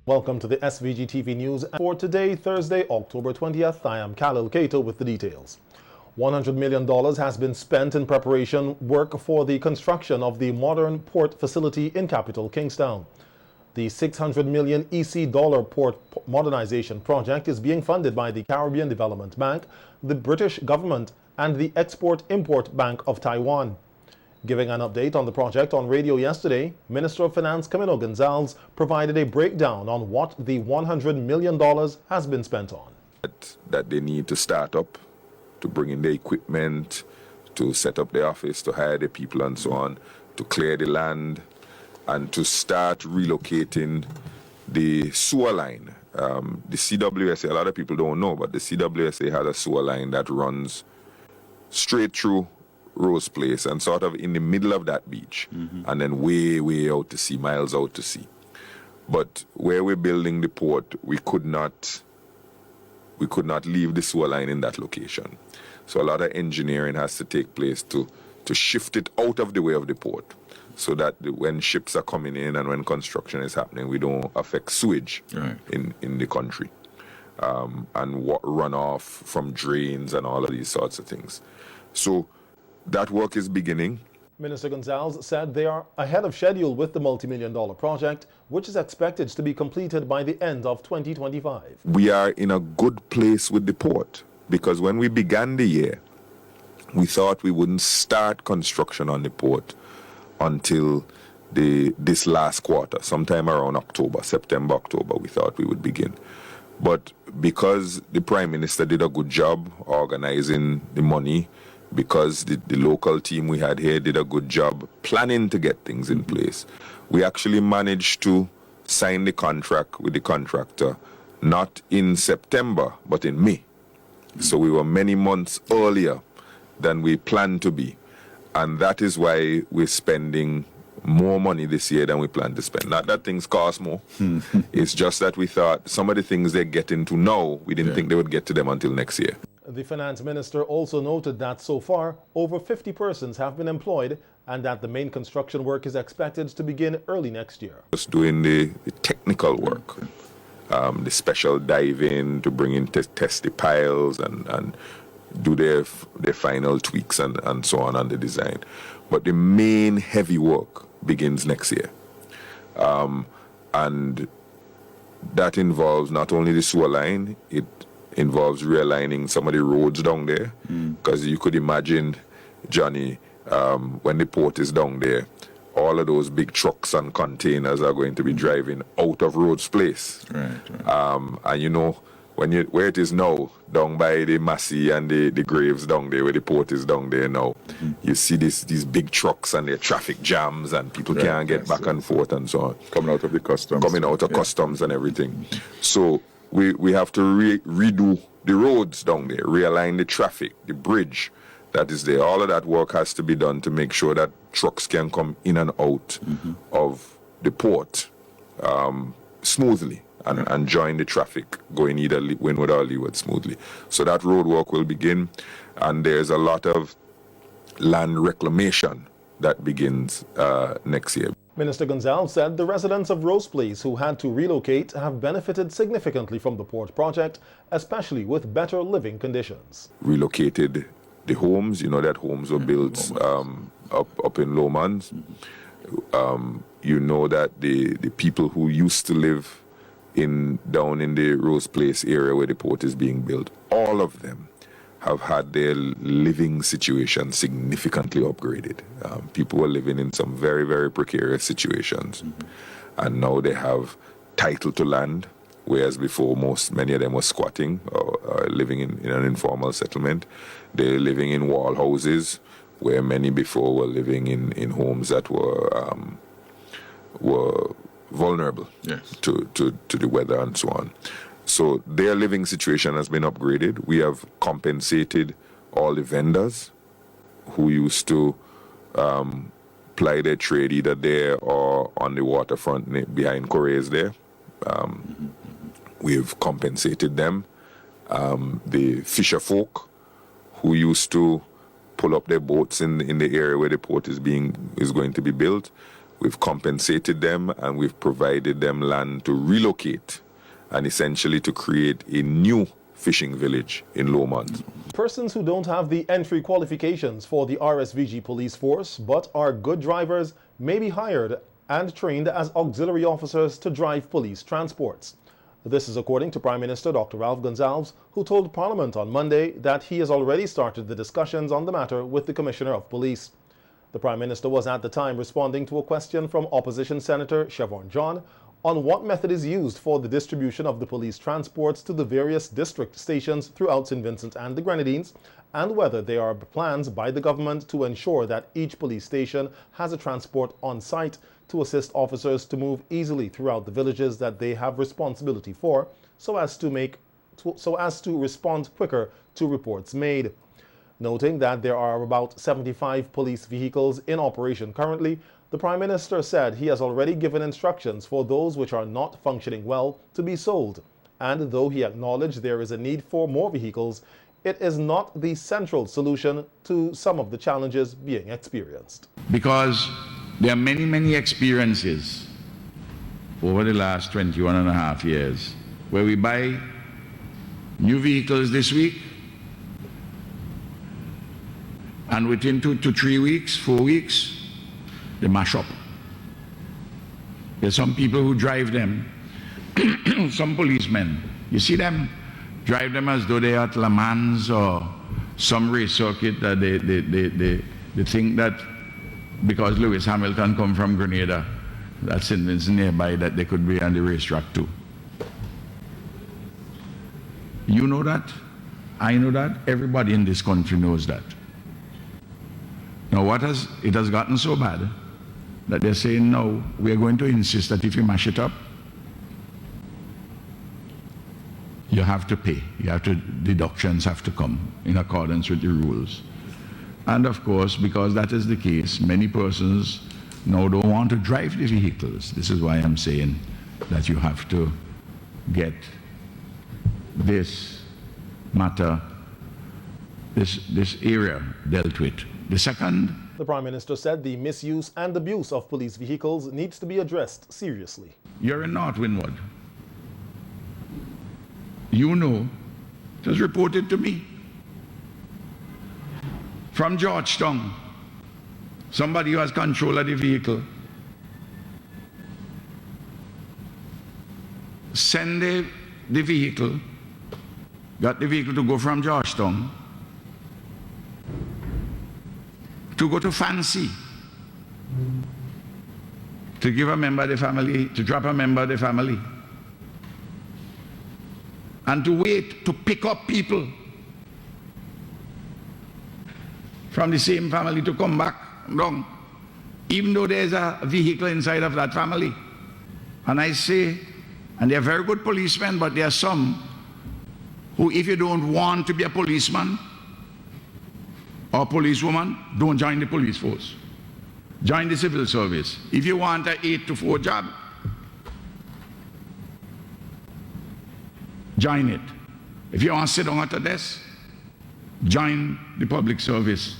Welcome to the SVG TV news for today, Thursday, October 20th. I am Khalil Kato with the details. $100 million has been spent in preparation work for the construction of the modern port facility in capital Kingstown. The $600 million EC dollar port modernization project is being funded by the Caribbean Development Bank, the British government, and the Export-Import Bank of Taiwan. Giving an update on the project on radio yesterday, Minister of Finance Camilo Gonzalez provided a breakdown on what the $100 million has been spent on. That they need to start up, to bring in the equipment, to set up the office, to hire the people and so on, to clear the land, and to start relocating the sewer line. The CWSA, a lot of people don't know, but the CWSA has a sewer line that runs straight through Rose Place and sort of in the middle of that beach, and then way out to sea, miles out to sea. But where we're building the port, we could not leave the sewer line in that location. So a lot of engineering has to take place to shift it out of the way of the port, so that when ships are coming in and when construction is happening, we don't affect sewage in the country, and runoff from drains and all of these sorts of things. So that work is beginning. Minister Gonzalez said they are ahead of schedule with the multi-million-dollar project, which is expected to be completed by the end of 2025. We are in a good place with the port, because when we began the year, we thought we wouldn't start construction on the port until this last quarter, sometime around September, October, we thought we would begin. But because the Prime Minister did a good job organizing the money, because the local team we had here did a good job planning to get things in place, we actually managed to sign the contract with the contractor not in September, but in May. So we were many months earlier than we planned to be. And that is why we're spending more money this year than we planned to spend. Not that things cost more. It's just that we thought some of the things they're getting to now, we didn't think they would get to them until next year. The finance minister also noted that so far, over 50 persons have been employed and that the main construction work is expected to begin early next year. Just doing the technical work, the special diving to bring in test the piles and do their final tweaks and so on the design. But the main heavy work begins next year. And that involves not only the sewer line, it involves realigning some of the roads down there, because you could imagine, Johnny, when the port is down there, all of those big trucks and containers are going to be driving out of Rhodes Place. And you know, where it is now, down by the Massey and the graves down there, where the port is down there now, you see these big trucks and their traffic jams and people can't get back and forth and so on. Coming out of the customs. Coming out of customs and everything. So we have to redo the roads down there, realign the traffic, the bridge that is there. All of that work has to be done to make sure that trucks can come in and out of the port smoothly and join the traffic going either windward or leeward smoothly. So that road work will begin, and there's a lot of land reclamation that begins next year. Minister Gonzalez said the residents of Rose Place who had to relocate have benefited significantly from the port project, especially with better living conditions. Relocated the homes, you know that homes were built up in Lomans. You know that the people who used to live down in the Rose Place area where the port is being built, all of them have had their living situation significantly upgraded. People were living in some very, very precarious situations, and now they have title to land, whereas before many of them were squatting or living in an informal settlement. They're living in wall houses, where many before were living in homes that were vulnerable to the weather and so on. So their living situation has been upgraded. We have compensated all the vendors who used to ply their trade either there or on the waterfront behind Correa's there. We've compensated them. The fisher folk who used to pull up their boats in the area where the port is going to be built, We've compensated them and we've provided them land to relocate and essentially to create a new fishing village in Lomond. Persons who don't have the entry qualifications for the RSVG police force but are good drivers may be hired and trained as auxiliary officers to drive police transports. This is according to Prime Minister Dr. Ralph Gonsalves, who told Parliament on Monday that he has already started the discussions on the matter with the Commissioner of Police. The Prime Minister was at the time responding to a question from Opposition Senator Chevron John on what method is used for the distribution of the police transports to the various district stations throughout St. Vincent and the Grenadines, and whether there are plans by the government to ensure that each police station has a transport on site to assist officers to move easily throughout the villages that they have responsibility for, so as to respond quicker to reports made. Noting that there are about 75 police vehicles in operation currently, the Prime Minister said he has already given instructions for those which are not functioning well to be sold, and though he acknowledged there is a need for more vehicles, it is not the central solution to some of the challenges being experienced. Because there are many experiences over the last 21.5 years where we buy new vehicles this week and within 2 to 3 weeks, 4 weeks, they mash up. There's some people who drive them, some policemen, you see them drive them as though they are at Le Mans or some race circuit that they think that because Lewis Hamilton come from Grenada, that's nearby, that they could be on the racetrack too. You know that, I know that, everybody in this country knows that. Now it has gotten so bad that they're saying, no, we are going to insist that if you mash it up, you have to pay. Deductions have to come in accordance with the rules. And of course, because that is the case, many persons now don't want to drive the vehicles. This is why I'm saying that you have to get this matter, this area dealt with. The second, the Prime Minister said the misuse and abuse of police vehicles needs to be addressed seriously. You're in North Windward. You know, it was reported to me from Georgetown, somebody who has control of the vehicle, send the vehicle, got the vehicle to go from Georgetown to go to Fancy, to give a member of the family, to drop a member of the family, and to wait to pick up people from the same family to come back down, even though there's a vehicle inside of that family. And I say, and they're very good policemen, but there are some who, if you don't want to be a policeman or policewoman, don't join the police force. Join the civil service. If you want an 8 to 4 job, join it. If you want to sit down at a desk, join the public service,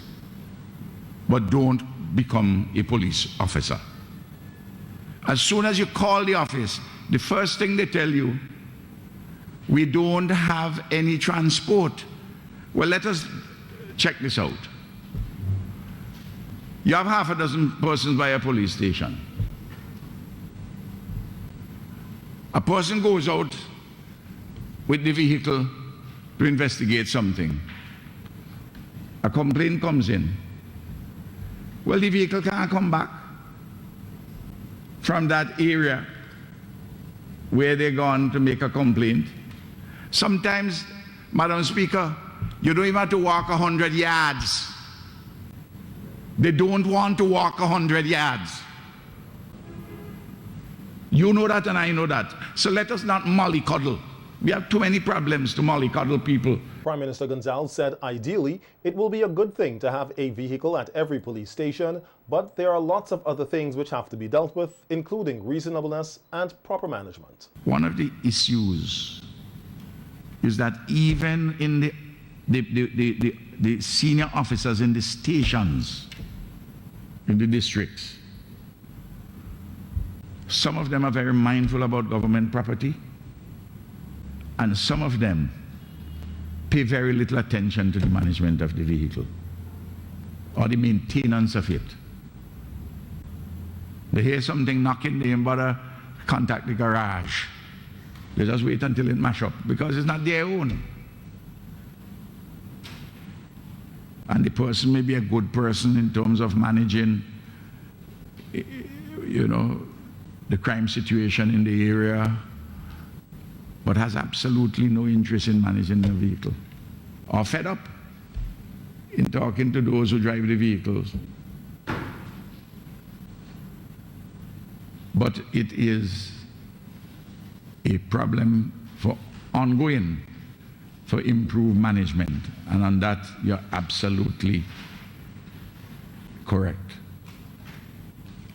but don't become a police officer. As soon as you call the office, the first thing they tell you, we don't have any transport. Well, let us check this out. You have half a dozen persons by a police station. A person goes out with the vehicle to investigate something. A complaint comes in. Well, the vehicle can't come back from that area where they're gone to make a complaint. Sometimes, Madam Speaker, you don't even have to walk 100 yards. They don't want to walk 100 yards. You know that and I know that. So let us not mollycoddle. We have too many problems to mollycoddle people. Prime Minister Gonsalves said ideally it will be a good thing to have a vehicle at every police station, but there are lots of other things which have to be dealt with, including reasonableness and proper management. One of the issues is that even in the senior officers in the stations, in the districts, Some of them are very mindful about government property, and some of them pay very little attention to the management of the vehicle or the maintenance of it. They hear something knocking, they bother contact the garage. They just wait until it mash up because it's not their own. And the person may be a good person in terms of managing, you know, the crime situation in the area, but has absolutely no interest in managing the vehicle, or fed up in talking to those who drive the vehicles. But it is a problem for ongoing, for improved management, and on that you're absolutely correct.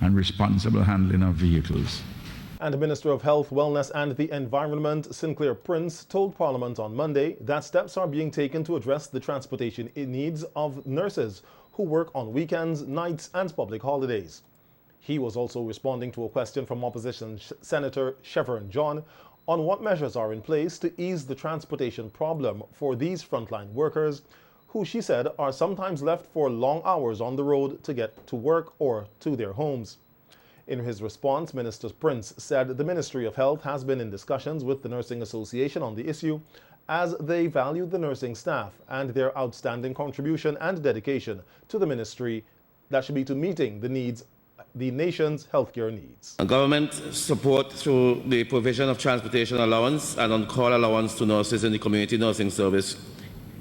And responsible handling of vehicles. And the Minister of Health, Wellness and the Environment, Sinclair Prince, told Parliament on Monday that steps are being taken to address the transportation needs of nurses who work on weekends, nights and public holidays. He was also responding to a question from opposition Senator Chevron John on what measures are in place to ease the transportation problem for these frontline workers, who she said are sometimes left for long hours on the road to get to work or to their homes. In his response, Minister Prince said the Ministry of Health has been in discussions with the Nursing Association on the issue, as they value the nursing staff and their outstanding contribution and dedication to the ministry that should be to meeting the needs, the nation's healthcare needs. Government support through the provision of transportation allowance and on-call allowance to nurses in the community nursing service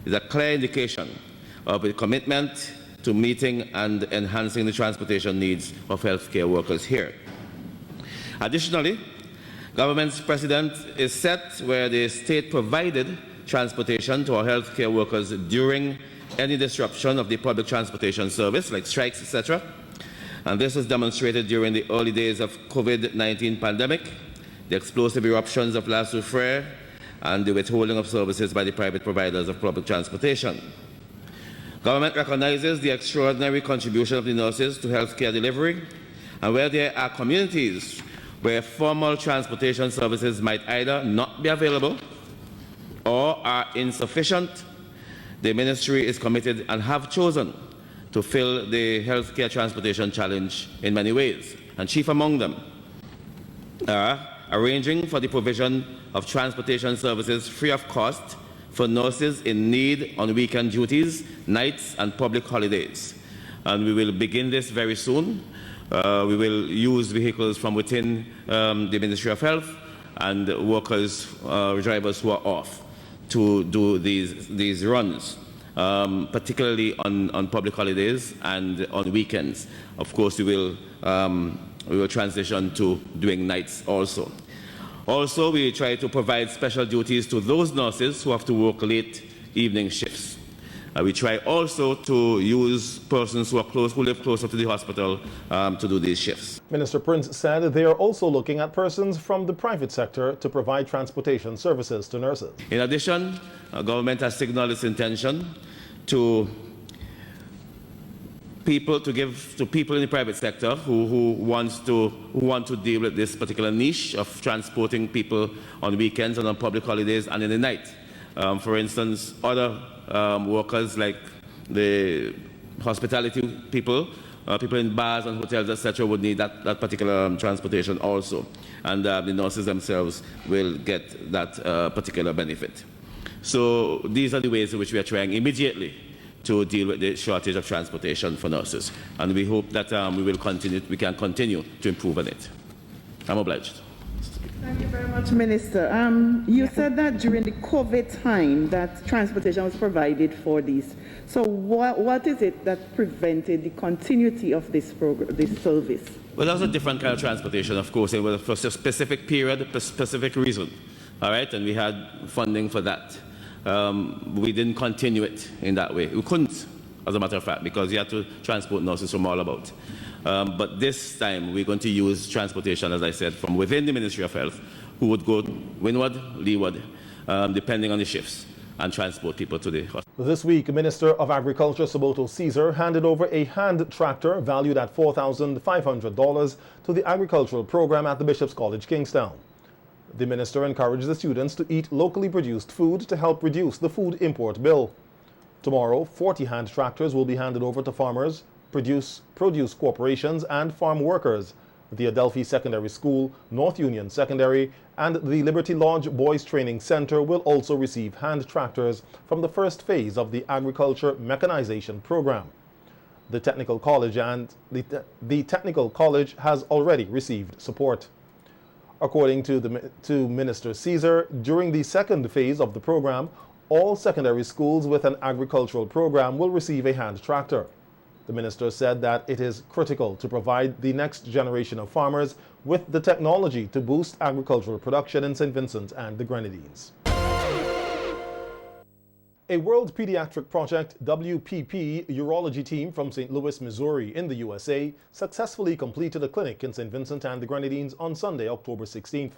is a clear indication of a commitment to meeting and enhancing the transportation needs of healthcare workers here. Additionally, government's precedent is set where the state provided transportation to our healthcare workers during any disruption of the public transportation service, like strikes, etc. And this was demonstrated during the early days of COVID-19 pandemic, the explosive eruptions of La Soufrière, and the withholding of services by the private providers of public transportation. Government recognizes the extraordinary contribution of the nurses to healthcare delivery, and where there are communities where formal transportation services might either not be available or are insufficient, the ministry is committed and have chosen to fill the healthcare transportation challenge in many ways, and chief among them are arranging for the provision of transportation services free of cost for nurses in need on weekend duties, nights and public holidays. And we will begin this very soon. We will use vehicles from within the Ministry of Health and workers, drivers who are off to do these runs, particularly on public holidays and on weekends. Of course, we will transition to doing nights also. Also, we try to provide special duties to those nurses who have to work late evening shifts. We try also to use persons who live closer to the hospital to do these shifts. Minister Prince said they are also looking at persons from the private sector to provide transportation services to nurses. In addition, government has signaled its intention to give to people in the private sector who want to deal with this particular niche of transporting people on weekends and on public holidays and in the night. For instance, other workers like the hospitality people, people in bars and hotels, etc., would need that particular transportation also, and the nurses themselves will get that particular benefit. So these are the ways in which we are trying immediately to deal with the shortage of transportation for nurses, and we hope that we can continue to improve on it. I'm obliged. Thank you very much, Minister. You said that during the COVID time that transportation was provided for these. So what is it that prevented the continuity of this service? Well, that was a different kind of transportation, of course. It was for a specific period, a specific reason. All right, and we had funding for that. We didn't continue it in that way. We couldn't, as a matter of fact, because you had to transport nurses from all about. But this time, we're going to use transportation, as I said, from within the Ministry of Health, who would go windward, leeward, depending on the shifts. and transport people to the hospital. This week, Minister of Agriculture Saboto Caesar handed over a hand tractor valued at $4,500 to the agricultural program at the Bishop's College, Kingstown. The minister encouraged the students to eat locally produced food to help reduce the food import bill. Tomorrow, 40 hand tractors will be handed over to farmers, produce corporations and farm workers. The Adelphi Secondary School, North Union Secondary, and the Liberty Lodge Boys Training Center will also receive hand tractors from the first phase of the agriculture mechanization program. The technical college has already received support. According to Minister Caesar, during the second phase of the program, all secondary schools with an agricultural program will receive a hand tractor. The minister said that it is critical to provide the next generation of farmers with the technology to boost agricultural production in St. Vincent and the Grenadines. A World Pediatric Project WPP urology team from St. Louis, Missouri in the USA successfully completed a clinic in St. Vincent and the Grenadines on Sunday, October 16th.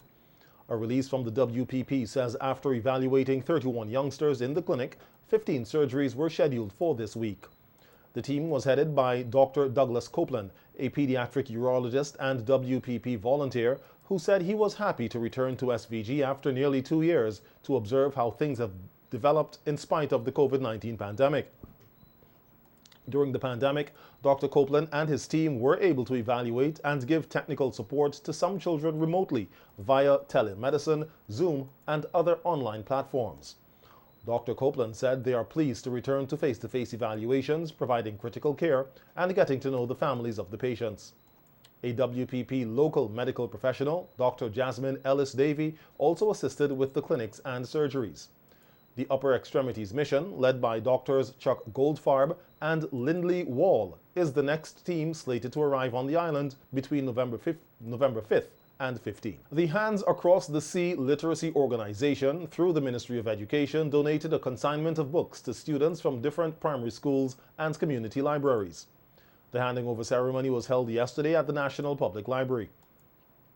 A release from the WPP says after evaluating 31 youngsters in the clinic, 15 surgeries were scheduled for this week. The team was headed by Dr. Douglas Copeland, a pediatric urologist and WPP volunteer, who said he was happy to return to SVG after nearly 2 years to observe how things have developed in spite of the COVID-19 pandemic. During the pandemic, Dr. Copeland and his team were able to evaluate and give technical support to some children remotely via telemedicine, Zoom, and other online platforms. Dr. Copeland said they are pleased to return to face-to-face evaluations, providing critical care, and getting to know the families of the patients. A WPP local medical professional, Dr. Jasmine Ellis-Davy, also assisted with the clinics and surgeries. The Upper Extremities Mission, led by Drs. Chuck Goldfarb and Lindley Wall, is the next team slated to arrive on the island between November 5th and 15th. The Hands Across the Sea Literacy Organization, through the Ministry of Education, donated a consignment of books to students from different primary schools and community libraries. The handing over ceremony was held yesterday at the National Public Library.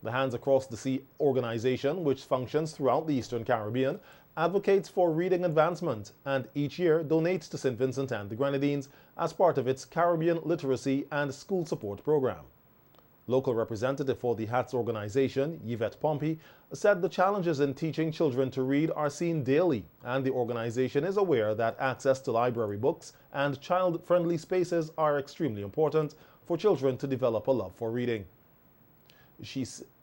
The Hands Across the Sea organization, which functions throughout the Eastern Caribbean, advocates for reading advancement and each year donates to St. Vincent and the Grenadines as part of its Caribbean Literacy and School Support Program. Local representative for the HATS organization, Yvette Pompey, said the challenges in teaching children to read are seen daily, and the organization is aware that access to library books and child-friendly spaces are extremely important for children to develop a love for reading.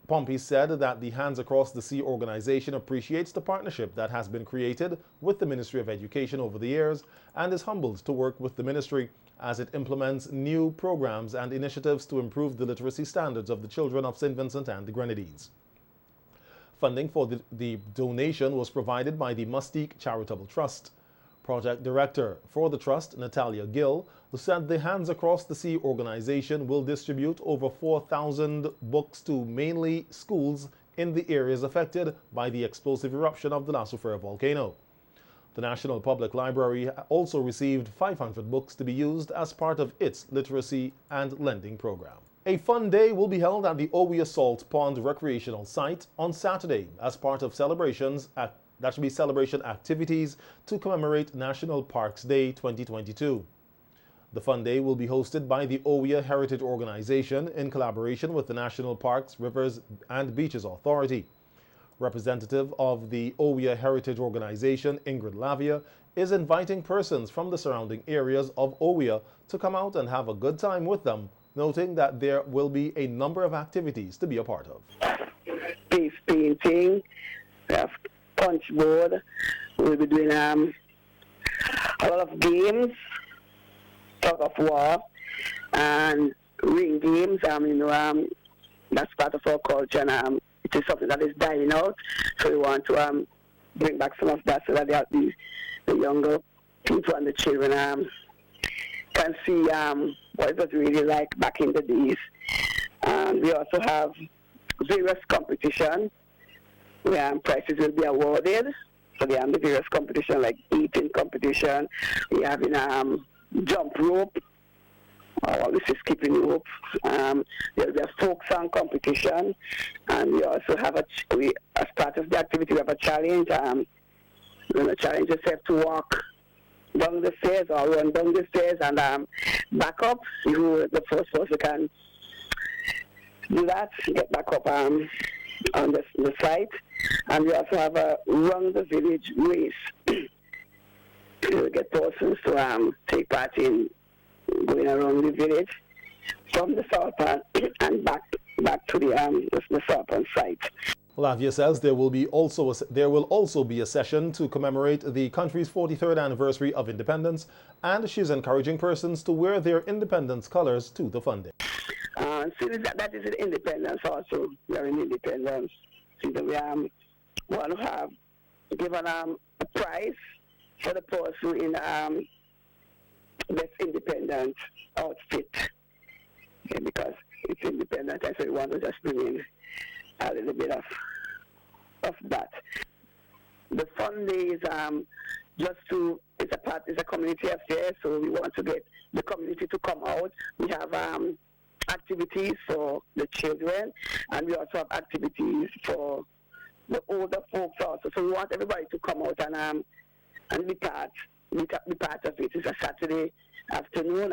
Pompey said that the Hands Across the Sea organization appreciates the partnership that has been created with the Ministry of Education over the years and is humbled to work with the ministry as it implements new programs and initiatives to improve the literacy standards of the children of St. Vincent and the Grenadines. Funding for the donation was provided by the Mustique Charitable Trust. Project Director for the Trust, Natalia Gill, said the Hands Across the Sea organization will distribute over 4,000 books to mainly schools in the areas affected by the explosive eruption of the La Soufrière volcano. The National Public Library also received 500 books to be used as part of its literacy and lending program. A fun day will be held at the Owia Salt Pond recreational site on Saturday as part of celebration activities to commemorate National Parks Day 2022. The fun day will be hosted by the Owia Heritage Organization in collaboration with the National Parks, Rivers and Beaches Authority. Representative of the Owia Heritage Organization, Ingrid Lavia, is inviting persons from the surrounding areas of Owia to come out and have a good time with them, noting that there will be a number of activities to be a part of. Face painting, we have punch board, we'll be doing a lot of games, tug of war, and ring games. That's part of our culture, and it is something that is dying out. So we want to bring back some of that so that the younger people and the children can see what it was really like back in the days. And we also have various competitions where prizes will be awarded. So they have the various competitions like eating competition. We have jump rope, or this is skipping rope. There will be a folk song competition, and we also have as part of the activity we have a challenge. challenge yourself to walk down the stairs or run down the stairs and back up. You the first person can do that, get back up on the site. And we also have a run the village race. To get persons to take part in going around the village from the salt pan and back to the salt pan site. Lavia says there will also be a session to commemorate the country's 43rd anniversary of independence, and she's encouraging persons to wear their independence colors to the funding. So that is an independence also. We are in independence. So we want to have given a prize for the person in best independent outfit. Okay, because it's independent, and so we want to just bring in a little bit of that. The fund is it's a community affair, so we want to get the community to come out. We have activities for the children, and we also have activities for the older folks also. So we want everybody to come out and be part of it. It's a Saturday afternoon.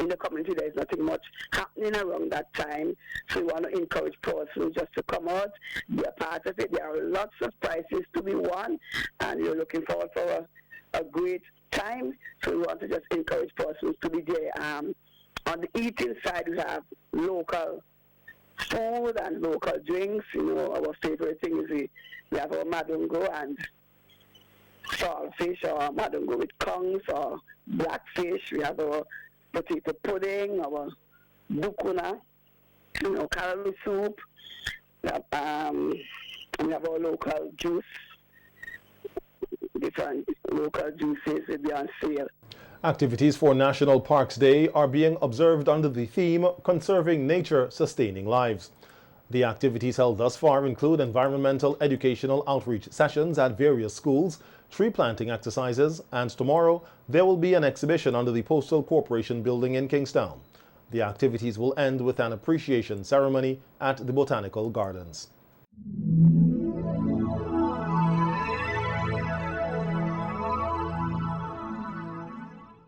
In the community, there is nothing much happening around that time, so we want to encourage persons just to come out, be a part of it. There are lots of prizes to be won, and we're looking forward for a great time. So we want to just encourage persons to be there. On the eating side, we have local food and local drinks. Our favorite thing is we have our madungo and saltfish, or madungo with kongs or blackfish. We have our potato pudding, our bukuna, caramel soup. We have our local juice, different local juices will be on sale. Activities for National Parks Day are being observed under the theme Conserving Nature, Sustaining Lives. The activities held thus far include environmental educational outreach sessions at various schools, tree planting exercises, and tomorrow there will be an exhibition under the Postal Corporation building in Kingstown. The activities will end with an appreciation ceremony at the Botanical Gardens.